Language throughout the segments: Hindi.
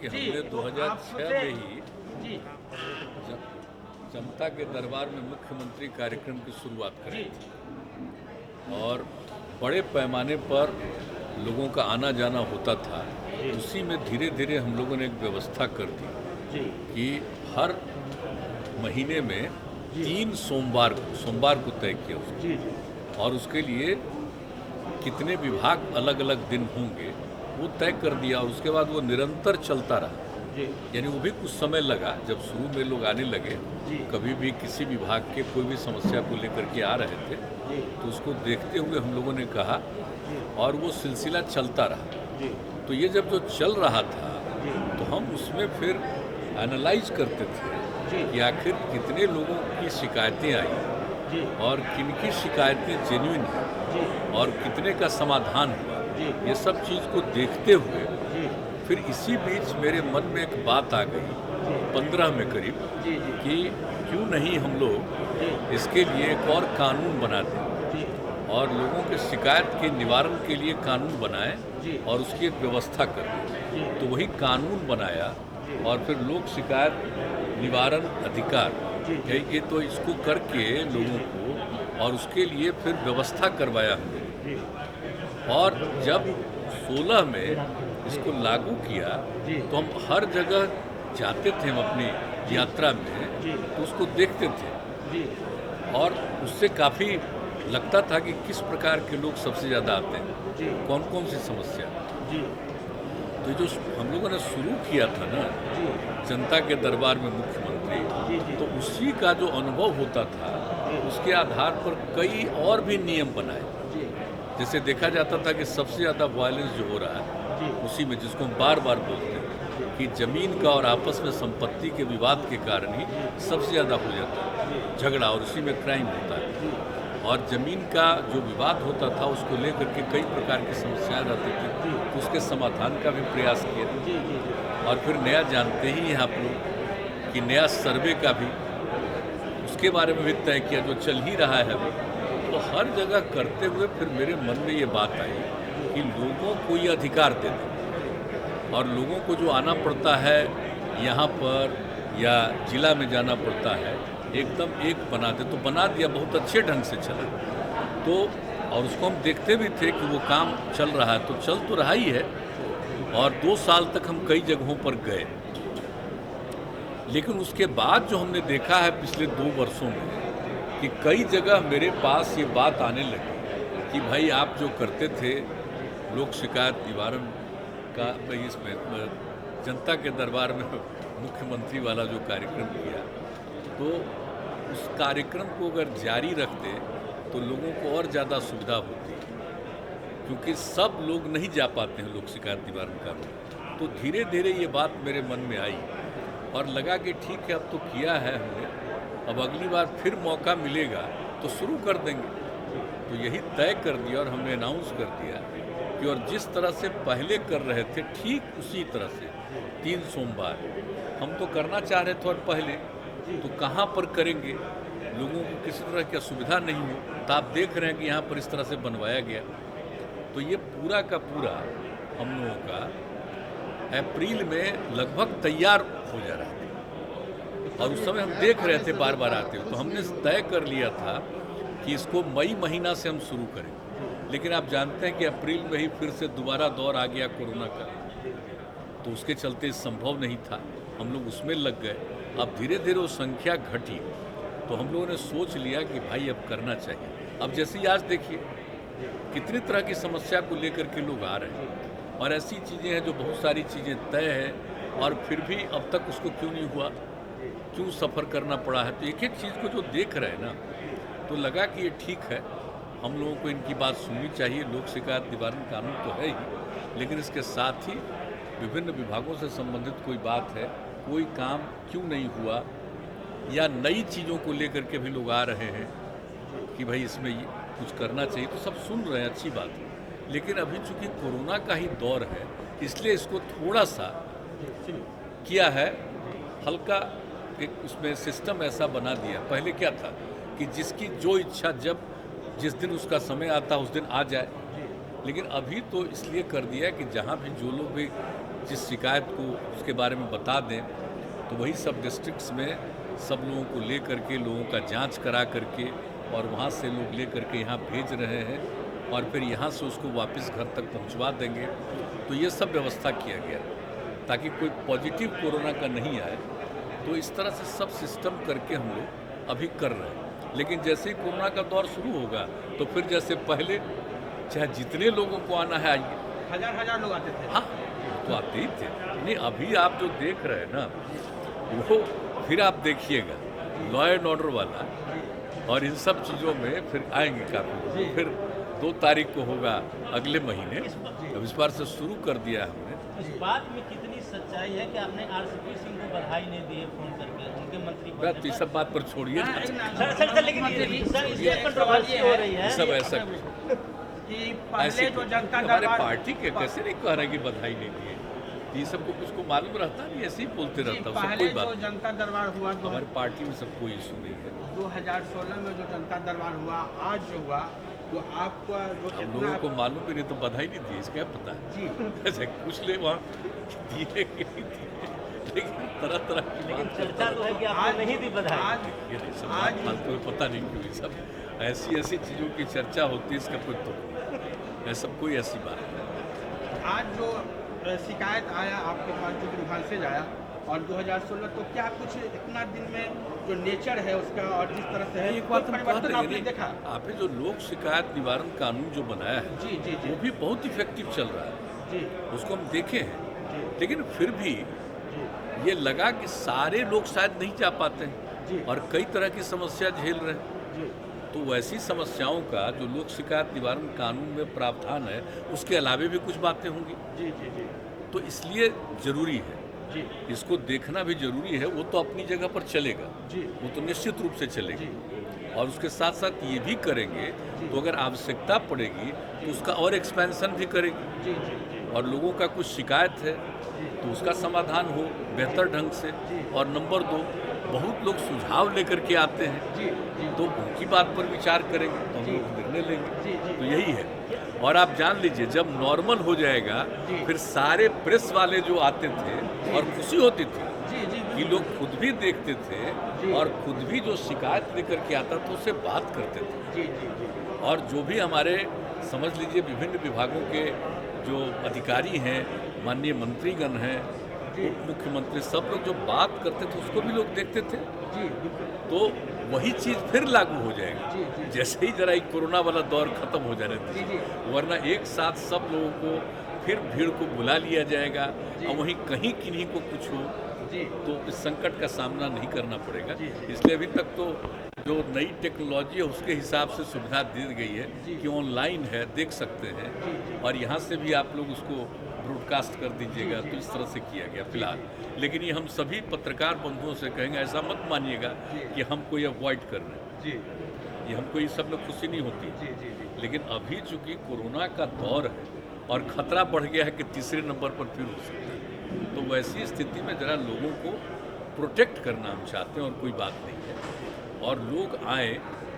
कि हमने 2006 में ही जनता के दरबार में मुख्यमंत्री कार्यक्रम की शुरुआत करी थी और बड़े पैमाने पर लोगों का आना जाना होता था। उसी में धीरे धीरे हम लोगों ने एक व्यवस्था कर दी कि हर महीने में 3 सोमवार को तय किया उसको, और उसके लिए कितने विभाग अलग अलग दिन होंगे वो तय कर दिया, और उसके बाद वो निरंतर चलता रहा। यानी वो भी कुछ समय लगा, जब शुरू में लोग आने लगे, कभी भी किसी विभाग के कोई भी समस्या को लेकर के आ रहे थे तो उसको देखते हुए हम लोगों ने कहा, और वो सिलसिला चलता रहा। तो ये जब जो चल रहा था तो हम उसमें फिर एनालाइज करते थे कि आखिर कितने लोगों की शिकायतें आई और किनकी शिकायतें जेन्युइन हैं और कितने का समाधान हुआ। ये सब चीज़ को देखते हुए फिर इसी बीच मेरे मन में एक बात आ गई 15 में करीब कि क्यों नहीं हम लोग इसके लिए एक और कानून बना दें और लोगों के शिकायत के निवारण के लिए कानून बनाएं और उसकी एक व्यवस्था करें। तो वही कानून बनाया और फिर लोक शिकायत निवारण अधिकार, ये तो इसको करके लोगों को और उसके लिए फिर व्यवस्था करवाया हमने। और जब 16 में इसको लागू किया तो हम हर जगह जाते थे, हम अपनी यात्रा में तो उसको देखते थे और उससे काफ़ी लगता था कि किस प्रकार के लोग सबसे ज़्यादा आते हैं, कौन कौन सी समस्या। तो जो हम लोगों ने शुरू किया था ना जनता के दरबार में मुख्यमंत्री, तो उसी का जो अनुभव होता था उसके आधार पर कई और भी नियम बनाए। जैसे देखा जाता था कि सबसे ज़्यादा वायलेंस जो हो रहा है उसी में, जिसको हम बार बार बोलते हैं कि ज़मीन का और आपस में संपत्ति के विवाद के कारण ही सबसे ज़्यादा हो जाता है झगड़ा, और उसी में क्राइम होता है। और ज़मीन का जो विवाद होता था उसको लेकर के कई प्रकार की समस्याएं रहती थी, तो उसके समाधान का भी प्रयास किया। और फिर नया जानते ही हैं आप लोग कि नया सर्वे का भी उसके बारे में भी तय किया जो चल ही रहा है अभी। तो हर जगह करते हुए फिर मेरे मन में ये बात आई कि लोगों को ये अधिकार दे दें और लोगों को जो आना पड़ता है यहाँ पर या जिला में जाना पड़ता है एकदम एक बना दे। तो बना दिया, बहुत अच्छे ढंग से चला। तो और उसको हम देखते भी थे कि वो काम चल रहा है, तो चल तो रहा ही है। और 2 साल तक हम कई जगहों पर गए, लेकिन उसके बाद जो हमने देखा है पिछले 2 वर्षों में कि कई जगह मेरे पास ये बात आने लगी कि भाई आप जो करते थे लोक शिकायत निवारण का, इसमें जनता के दरबार में मुख्यमंत्री वाला जो कार्यक्रम किया, तो उस कार्यक्रम को अगर जारी रखते तो लोगों को और ज़्यादा सुविधा होती, क्योंकि सब लोग नहीं जा पाते हैं लोक शिकायत निवारण का। तो धीरे धीरे ये बात मेरे मन में आई और लगा कि ठीक है, अब तो किया है हमने, अब अगली बार फिर मौका मिलेगा तो शुरू कर देंगे। तो यही तय कर दिया और हमने अनाउंस कर दिया कि और जिस तरह से पहले कर रहे थे ठीक उसी तरह से 3 सोमवार हम तो करना चाह रहे थे, और पहले तो कहाँ पर करेंगे, लोगों को किसी तरह की असुविधा नहीं हो। तो आप देख रहे हैं कि यहाँ पर इस तरह से बनवाया गया। तो ये पूरा का पूरा हम लोगों का अप्रैल में लगभग तैयार हो जा रहा था, और उस समय हम देख रहे थे बार बार आते हुए। तो हमने तय कर लिया था कि इसको मई महीना से हम शुरू करें, लेकिन आप जानते हैं कि अप्रैल में ही फिर से दोबारा दौर आ गया कोरोना का, तो उसके चलते संभव नहीं था, हम लोग उसमें लग गए। अब धीरे धीरे वो संख्या घटी, तो हम लोगों ने सोच लिया कि भाई अब करना चाहिए। अब जैसे ही आज देखिए कितनी तरह की समस्या को लेकर के लोग आ रहे हैं, और ऐसी चीज़ें हैं जो बहुत सारी चीज़ें तय हैं और फिर भी अब तक उसको क्यों नहीं हुआ, क्यों सफ़र करना पड़ा है। तो एक एक चीज़ को जो देख रहे हैं ना, तो लगा कि ये ठीक है, हम लोगों को इनकी बात सुननी चाहिए। लोक शिकायत निवारण कानून तो है ही, लेकिन इसके साथ ही विभिन्न विभागों से संबंधित कोई बात है, कोई काम क्यों नहीं हुआ, या नई चीज़ों को लेकर के भी लोग आ रहे हैं कि भाई इसमें कुछ करना चाहिए, तो सब सुन रहे हैं, अच्छी बात है। लेकिन अभी चूँकि कोरोना का ही दौर है, इसलिए इसको थोड़ा सा किया है, हल्का एक उसमें सिस्टम ऐसा बना दिया। पहले क्या था कि जिसकी जो इच्छा जब जिस दिन उसका समय आता उस दिन आ जाए, लेकिन अभी तो इसलिए कर दिया कि जहाँ भी जो लोग भी जिस शिकायत को उसके बारे में बता दें तो वही सब डिस्ट्रिक्ट्स में सब लोगों को ले करके लोगों का जांच करा करके और वहाँ से लोग ले करके यहाँ भेज रहे हैं और फिर यहाँ से उसको वापस घर तक पहुँचवा देंगे। तो ये सब व्यवस्था किया गया ताकि कोई पॉजिटिव कोरोना का नहीं आए। तो इस तरह से सब सिस्टम करके हम लोग अभी कर रहे हैं। लेकिन जैसे ही कोरोना का दौर शुरू होगा तो फिर जैसे पहले चाहे जितने लोगों को आना है आइए, हजार लोग आते थे। हाँ तो आते ही थे। नहीं अभी आप जो देख रहे हैं ना वो फिर आप देखिएगा लॉ एंड ऑर्डर वाला और इन सब चीज़ों में फिर आएंगे काफ़ी। फिर 2 तारीख को होगा अगले महीने। अब इस बार से शुरू कर दिया हमने। इस बात में कितनी सच्चाई है कि आपने आरसीपी सिंह को बधाई नहीं दी है फोन करके उनके मंत्री बनने तो इस सब बात पर छोड़िए सर लेकिन सर इसमें कंट्रोवर्सी हो रही है सब ऐसा कि ऐसे पहले जो जनता हमारे दरबार पार्टी के कैसे नहीं कह रहे कि बधाई नहीं दिए। ये सबको कुछ को मालूम रहता नहीं, ऐसे ही बोलते रहता है, सब पहले कोई जो बात जनता दरबार हुआ नहीं। हमारी पार्टी में सब कोई इशू नहीं है। 2016 में जो जनता दरबार हुआ, आज जो हुआ, तो आपको जो हम लोगों को मालूम भी नहीं तो बधाई नहीं दी, इसका क्या पता है। जी ऐसे कुछ ले वहाँ दिए कि नहीं दिए, लेकिन तरह तरह की लेकिन बात चर्चा तो है कि आपने नहीं दी बधाई। आज ये सब बात फालतू है, पता नहीं क्यों ये सब ऐसी चीज़ों की चर्चा होती है, इसका कोई तुक नहीं है, सब कोई ऐसी बात नहीं। आज जो शिकायत आया आपके पास जो विभाग से आया और 2016, तो क्या कुछ इतना दिन में जो नेचर है उसका और जिस तरह से है एक बात हम परिवर्तन कहते आपने हैं देखा? आपने जो लोक शिकायत निवारण कानून जो बनाया है जी जी जी वो भी बहुत इफेक्टिव चल रहा है, जी उसको हम देखे हैं। जी लेकिन फिर भी जी ये लगा कि सारे लोग शायद नहीं जा पाते जी। हैं और कई तरह की समस्या झेल रहे हैं। जी तो वैसी समस्याओं का जो लोक शिकायत निवारण कानून में प्रावधान है उसके अलावे भी कुछ बातें होंगी। जी जी जी तो इसलिए ज़रूरी है, जी इसको देखना भी जरूरी है। वो तो अपनी जगह पर चलेगा, जी वो तो निश्चित रूप से चलेगा। जी और उसके साथ साथ ये भी करेंगे तो अगर आवश्यकता पड़ेगी तो उसका और एक्सपेंशन भी करेंगे। जी जी जी और लोगों का कुछ शिकायत है तो उसका समाधान हो बेहतर ढंग से। और नंबर 2, बहुत लोग सुझाव लेकर के आते हैं जी जी तो उनकी बात पर विचार करेंगे तो हम लोग निर्णय लेंगे। जी जी तो यही है। और आप जान लीजिए जब नॉर्मल हो जाएगा जी। फिर सारे प्रेस वाले जो आते थे और खुशी होती थी जी जी कि लोग खुद भी देखते थे जी। और खुद भी जो शिकायत लेकर के आता था उससे बात करते थे। जी जी जी और जो भी हमारे समझ लीजिए विभिन्न विभागों के जो अधिकारी हैं, माननीय मंत्रीगण हैं, उप मुख्यमंत्री, सब लोग जो बात करते थे उसको भी लोग देखते थे। जी बिल्कुल तो वही चीज़ फिर लागू हो जाएगी जी जी जैसे ही जरा एक कोरोना वाला दौर खत्म हो जाने जी दीजिए। जी वरना एक साथ सब लोगों को फिर भीड़ को बुला लिया जाएगा जी। और वहीं कहीं किन्हीं को कुछ हो जी तो इस संकट का सामना नहीं करना पड़ेगा। जी। इसलिए अभी तक तो जो नई टेक्नोलॉजी है उसके हिसाब से सुविधा दी गई है जी। कि ऑनलाइन है, देख सकते हैं जी जी और यहाँ से भी आप लोग उसको ब्रॉडकास्ट कर दीजिएगा। जी। तो इस तरह से किया गया फिलहाल। लेकिन ये हम सभी पत्रकार बंधुओं से कहेंगे ऐसा मत मानिएगा जी। कि हम कोई अवॉइड कर रहे हैं। जी ये हमको ये सब में खुशी नहीं होती। जी जी जी लेकिन अभी चूंकि कोरोना का दौर है और खतरा बढ़ गया है कि तीसरे नंबर पर फिर हो सकता है, तो वैसी स्थिति में ज़रा लोगों को प्रोटेक्ट करना हम चाहते हैं और कोई बात नहीं है। और लोग आए,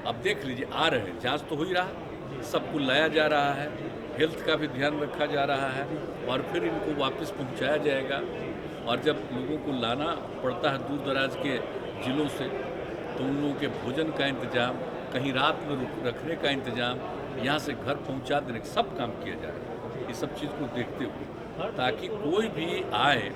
अब देख लीजिए आ रहे हैं, जांच तो हो ही रहा है, सबको लाया जा रहा है, हेल्थ का भी ध्यान रखा जा रहा है और फिर इनको वापस पहुंचाया जाएगा। और जब लोगों को लाना पड़ता है दूर दराज के ज़िलों से तो उन लोगों के भोजन का इंतजाम, कहीं रात में रखने का इंतजाम, यहाँ से घर पहुँचा देने का सब काम किया जाएगा। ये सब चीज़ को देखते हुए ताकि कोई भी आए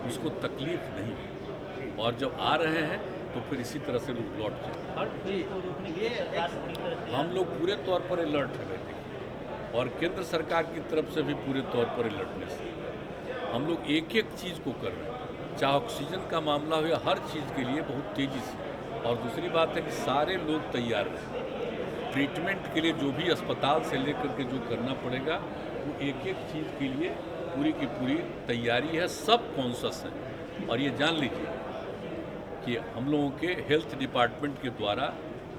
उसको तकलीफ नहीं हो। और जब आ रहे हैं तो फिर इसी तरह से लोग लौट जाए। हर चीज को रोकने के लिए सरकार पूरी तरह से हम लोग पूरे तौर पर अलर्ट है बैठे और केंद्र सरकार की तरफ से भी पूरे तौर पर अलर्टनेस है। हम लोग एक एक चीज़ को कर रहे हैं, चाहे ऑक्सीजन का मामला हो या हर चीज़ के लिए बहुत तेज़ी से। और दूसरी बात है कि सारे लोग तैयार रहें ट्रीटमेंट के लिए। जो भी अस्पताल से लेकर के जो करना पड़ेगा वो एक एक चीज़ के लिए पूरी की पूरी तैयारी है। सब कॉन्शस हैं और ये जान लीजिए कि हम लोगों के हेल्थ डिपार्टमेंट के द्वारा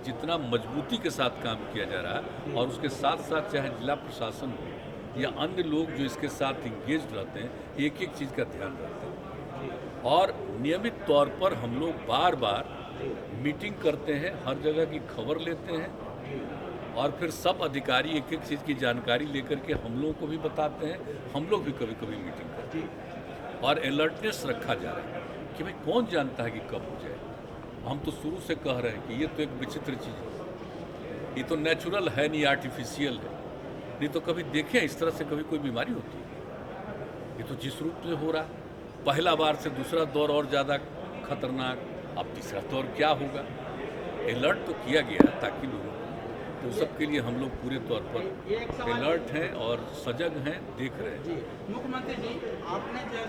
जितना मजबूती के साथ काम किया जा रहा है और उसके साथ साथ चाहे जिला प्रशासन हो या अन्य लोग जो इसके साथ इंगेज रहते हैं, एक एक चीज़ का ध्यान रखते हैं। और नियमित तौर पर हम लोग बार बार मीटिंग करते हैं, हर जगह की खबर लेते हैं और फिर सब अधिकारी एक एक चीज़ की जानकारी लेकर के हम लोगों को भी बताते हैं। हम लोग भी कभी कभी मीटिंग करते हैं। और अलर्टनेस रखा जा रहा है कि भाई कौन जानता है कि कब हो जाए। हम तो शुरू से कह रहे हैं कि ये तो एक विचित्र चीज़ है, ये तो नेचुरल है नहीं, आर्टिफिशियल है। नहीं तो कभी देखें इस तरह से कभी कोई बीमारी होती है। ये तो जिस रूप से हो रहा, पहला बार से दूसरा दौर और ज़्यादा खतरनाक, अब तीसरा दौर क्या होगा। अलर्ट तो किया गया है ताकि लोगों को, तो सबके लिए हम लोग पूरे तौर पर एक सवाल अलर्ट हैं और सजग हैं, देख रहे हैं। जी, मुख्यमंत्री जी, आपने जो